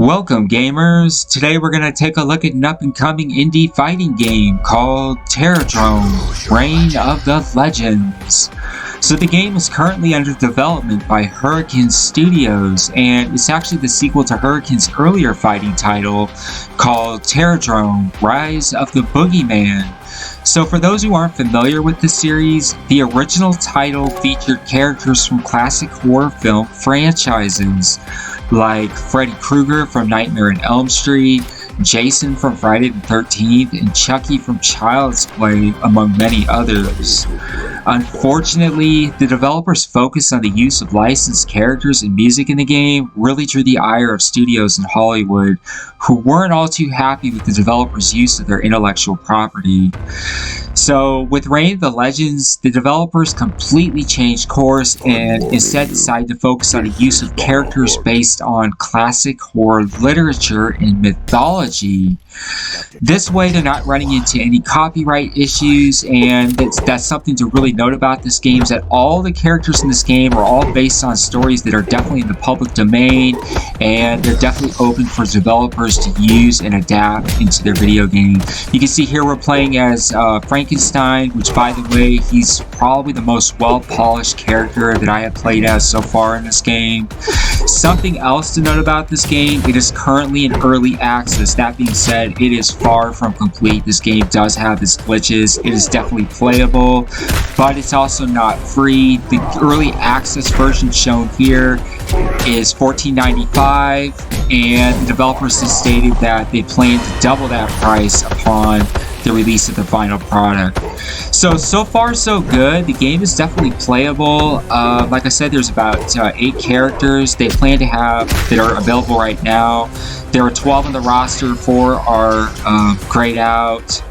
Welcome gamers! Today we're going to take a look at an up-and-coming indie fighting game called Terrordrome, Reign of the Legends. So the game is currently under development by Huracan Studios, and it's actually the sequel to Huracan's earlier fighting title called Terrordrome, Rise of the Boogeyman. So for those who aren't familiar with the series, the original title featured characters from classic horror film franchises like Freddy Krueger from Nightmare on Elm Street, Jason from Friday the 13th, and Chucky from Child's Play, among many others. Unfortunately, the developers' focus on the use of licensed characters and music in the game really drew the ire of studios in Hollywood, who weren't all too happy with the developers' use of their intellectual property. So, with Reign of the Legends, the developers completely changed course and instead decided to focus on the use of characters based on classic horror literature and mythology. This way, they're not running into any copyright issues, and that's something to really note about this game, is that all the characters in this game are all based on stories that are definitely in the public domain, and they're definitely open for developers to use and adapt into their video game. You can see here we're playing as Frankenstein, which, by the way, he's probably the most well-polished character that I have played as so far in this game. Something else to note about this game, it is currently in early access. That being said, it is far from complete. This game does have its glitches. It is definitely playable, but it's also not free. The early access version shown here is $14.95, and the developers have stated that they plan to double that price upon the release of the final product. So far so good. The game is definitely playable. Like I said, there's about 8 characters they plan to have that are available right now. There are 12 on the roster, 4 are grayed out.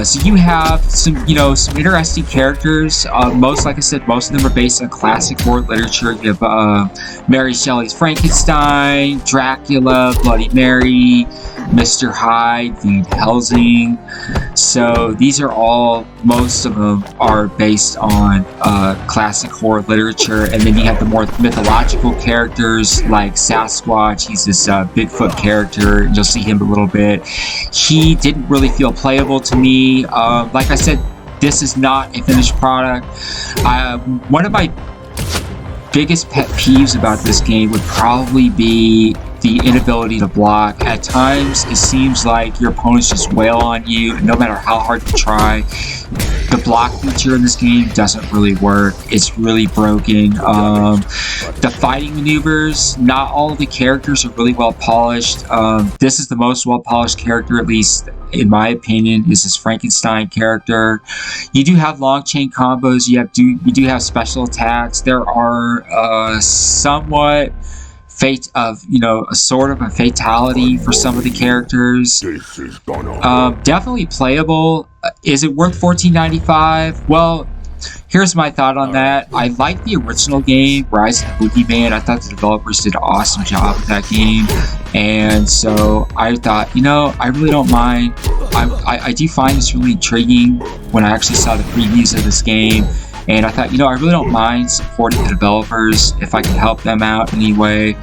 So you have some interesting characters. Like I said, most of them are based on classic horror literature. You have Mary Shelley's Frankenstein, Dracula, Bloody Mary, Mr. Hyde, the Helsing. So these are all, most of them are based on classic horror literature. And then you have the more mythological characters like Sasquatch. He's this Bigfoot character. You'll see him a little bit. He didn't really feel playable to me. Like I said, this is not a finished product. One of my biggest pet peeves about this game would probably be the inability to block. At times, it seems like your opponents just wail on you, and no matter how hard you try, the block feature in this game doesn't really work. It's really broken. The fighting maneuvers, not all of the characters are really well polished. This is the most well polished character, at least in my opinion, is this Frankenstein character. You do have long chain combos. You do have special attacks. There are somewhat a sort of a fatality for some of the characters. Definitely playable. Is it worth $14.95? Well, here's my thought on that. I like the original game, Rise of the Boogeyman. I thought the developers did an awesome job with that game, and so I thought, I really don't mind. I do find this really intriguing when I actually saw the previews of this game. And I thought, I really don't mind supporting the developers if I can help them out in any way.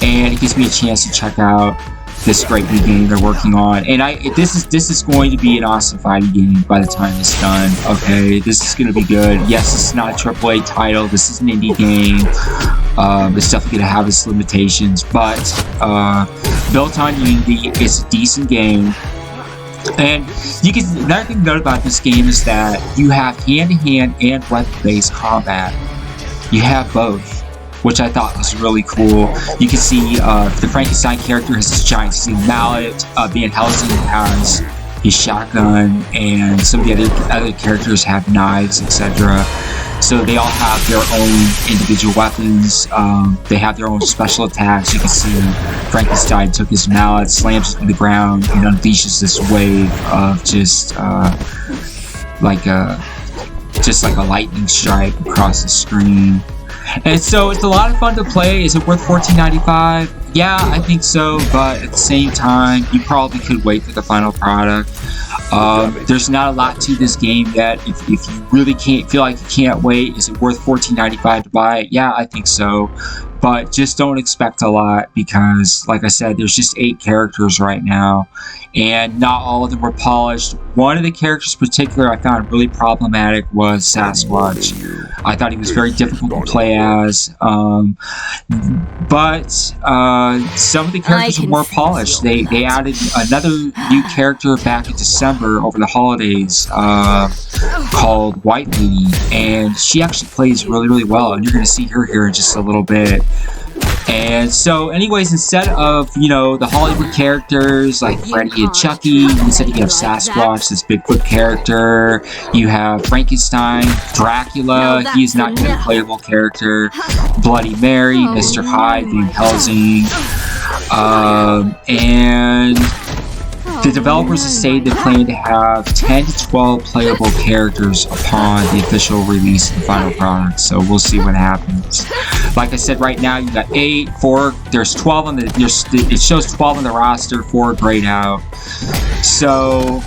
And it gives me a chance to check out this great new game they're working on. And this is going to be an awesome fighting game by the time it's done. Okay, this is going to be good. Yes, it's not a AAA title. This is an indie game. It's definitely going to have its limitations, but built on Unity, it's a decent game. And another thing to note about this game is that you have hand-to-hand and weapon-based combat. You have both, which I thought was really cool. You can see the Frankenstein character has this giant steel mallet. Van Helsing has his shotgun, and some of the other characters have knives, etc. So they all have their own individual weapons. They have their own special attacks. You can see Frankenstein took his mallet, slams it to the ground, and unleashes this wave of just like a lightning strike across the screen. And so it's a lot of fun to play. Is it worth $14.95? Yeah, I think so, but at the same time, you probably could wait for the final product. There's not a lot to this game yet. If you really feel like you can't wait, is it worth $14.95 to buy it? Yeah, I think so. but just don't expect a lot because, like I said, there's just 8 characters right now, and not all of them were polished. One of the characters in particular I found really problematic was Sasquatch. I thought he was very difficult to play as, but some of the characters are more polished. They added another new character back in December over the holidays called White Lady, and she actually plays really, really well, and you're going to see her here in just a little bit. And so anyways, instead of, you know, the Hollywood characters like Freddy and Chucky, instead you have Sasquatch, this Bigfoot character. You have Frankenstein, Dracula, he is not even a playable character. Bloody Mary, Mr. Hyde, Van Helsing. And the developers have stated they plan to have 10 to 12 playable characters upon the official release of the final product, so we'll see what happens. Like I said, right now you got 8, 4, there's 12 on the, it shows 12 on the roster, 4 grayed out. So,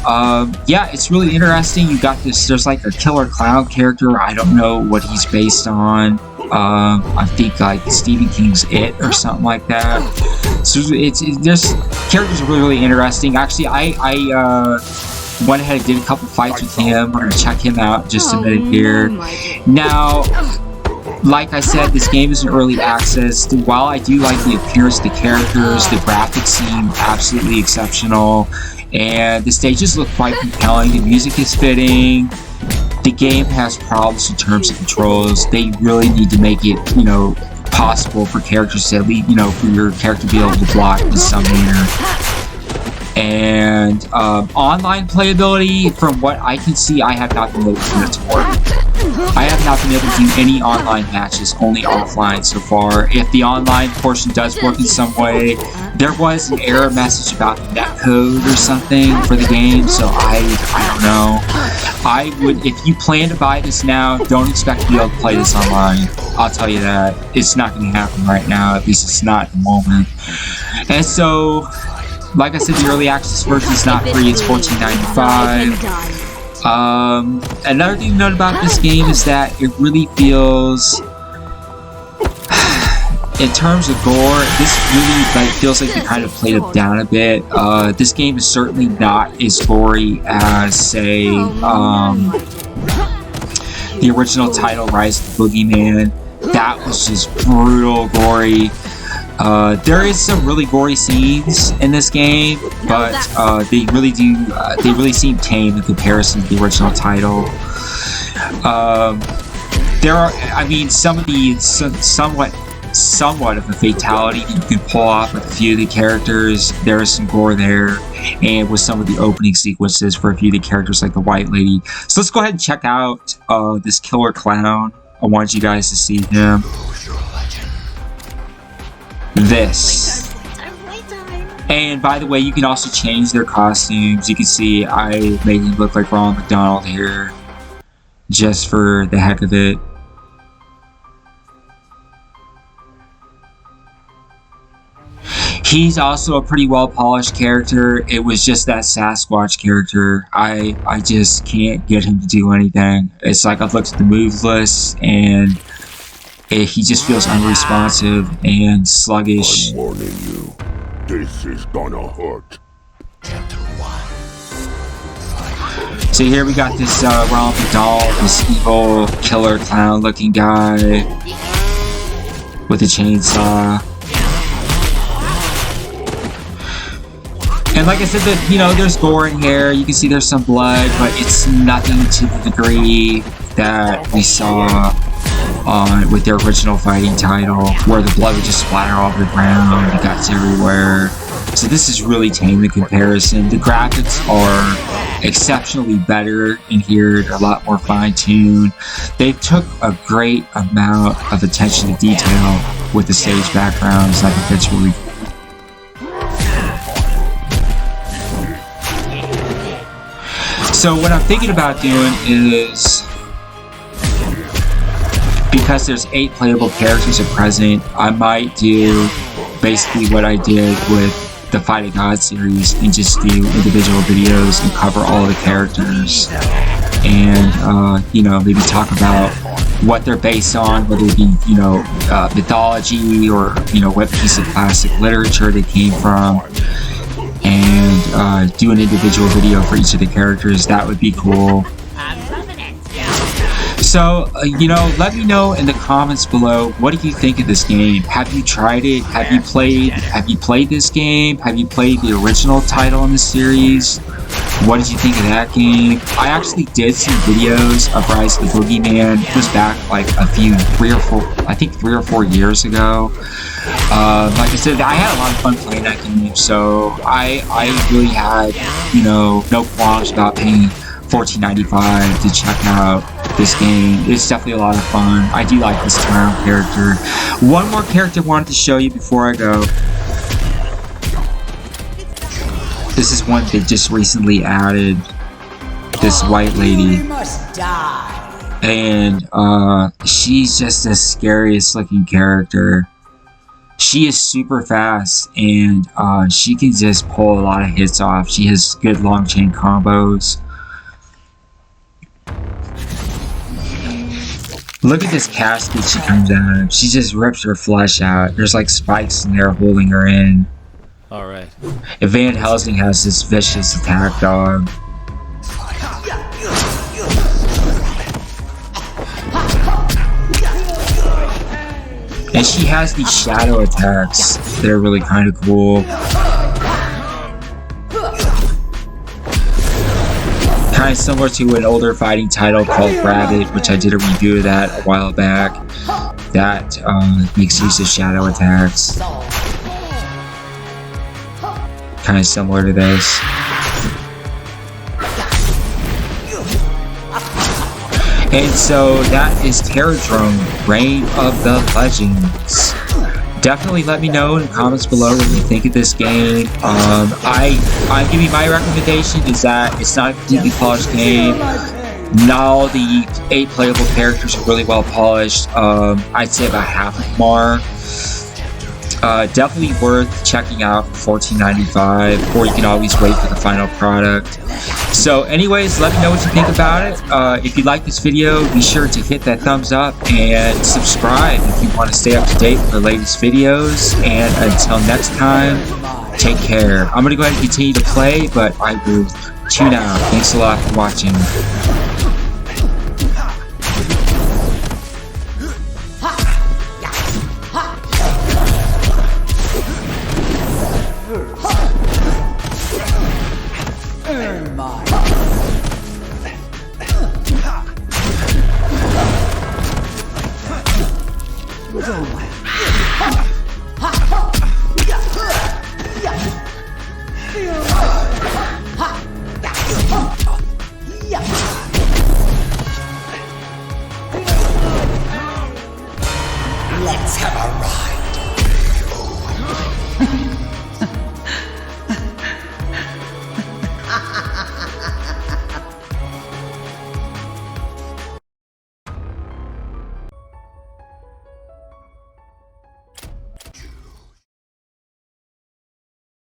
yeah, it's really interesting. You got this, there's like a killer clown character, I don't know what he's based on. I think like Stephen King's It or something like that. So there's characters are really, really interesting. Actually, I went ahead and did a couple fights with him. We're gonna check him out in just a minute here. Now, like I said, this game is in early access. While I do like the appearance of the characters, the graphics seem absolutely exceptional, and the stages look quite compelling. The music is fitting. The game has problems in terms of controls. They really need to make it, you know, possible for characters to, you know, for your character to be able to block in some manner. And online playability, from what I can see, I have not been able to get it to work. I have not been able to do any online matches, only offline so far. If the online portion does work in some way, there was an error message about the netcode or something for the game, so I don't know. I would, if you plan to buy this now, don't expect to be able to play this online. I'll tell you that. It's not going to happen right now, at least it's not at the moment. And so, like I said, the early access version is not free, it's $14.95. Another thing to note about this game is that it really feels, in terms of gore, this really feels like they kind of played it down a bit. This game is certainly not as gory as, say, the original title, Rise of the Boogeyman. That was just brutal, gory. There is some really gory scenes in this game, but they really seem tame in comparison to the original title. There are, I mean, some of the somewhat of a fatality you can pull off with a few of the characters. There is some gore there, and with some of the opening sequences for a few of the characters like the White Lady. So let's go ahead and check out this killer clown. I want you guys to see him. This. And by the way, you can also change their costumes. You can see I made him look like Ronald McDonald here, just for the heck of it. He's also a pretty well polished character. It was just that Sasquatch character. I just can't get him to do anything. It's like I've looked at the moves list and he just feels unresponsive and sluggish. I'm warning you, this is gonna hurt. So here we got this Ronald McDonald, this evil killer clown looking guy with a chainsaw. And like I said, that, you know, there's gore in here. You can see there's some blood, but it's nothing to the degree that we saw with their original fighting title, where the blood would just splatter all over the ground, the guts everywhere. So this is really tame in comparison. The graphics are exceptionally better in here. They're a lot more fine-tuned. They took a great amount of attention to detail with the stage backgrounds. I think that's really cool. So what I'm thinking about doing is, because there's 8 playable characters at present, I might do basically what I did with the Fight of God series and just do individual videos and cover all of the characters, and you know, maybe talk about what they're based on, whether it be, you know, mythology or, you know, what piece of classic literature they came from, and do an individual video for each of the characters. That would be cool. So, you know, let me know in the comments below, what do you think of this game? Have you tried it? Have you played this game? Have you played the original title in the series? What did you think of that game? I actually did some videos of Rise of the Boogeyman. It was back like three or four years ago. Like I said, I had a lot of fun playing that game, so I really had, you know, no qualms about paying $14.95 to check out this game. It's definitely a lot of fun. I do like this clown character. One more character I wanted to show you before I go. This is one they just recently added. This white lady. And she's just the scariest looking character. She is super fast, and she can just pull a lot of hits off. She has good long chain combos. Look at this casket she comes out of. She just rips her flesh out. There's like spikes in there holding her in. Alright. And Van Helsing has this vicious attack dog. And she has these shadow attacks that are really kind of cool. Kind of similar to an older fighting title called Rabbit, which I did a review of that a while back. That makes use of shadow attacks. Kind of similar to this. And so that is Terrordrome, Reign of the Legends. Definitely let me know in the comments below what you think of this game. I give you my recommendation is that it's not a completely polished game. Not all the 8 playable characters are really well polished. I'd say about half of them are. Definitely worth checking out for $14.95, or you can always wait for the final product. So anyways, let me know what you think about it. If you like this video, be sure to hit that thumbs up and subscribe if you want to stay up to date with the latest videos. And until next time, take care. I'm going to go ahead and continue to play, but I will tune out. Thanks a lot for watching.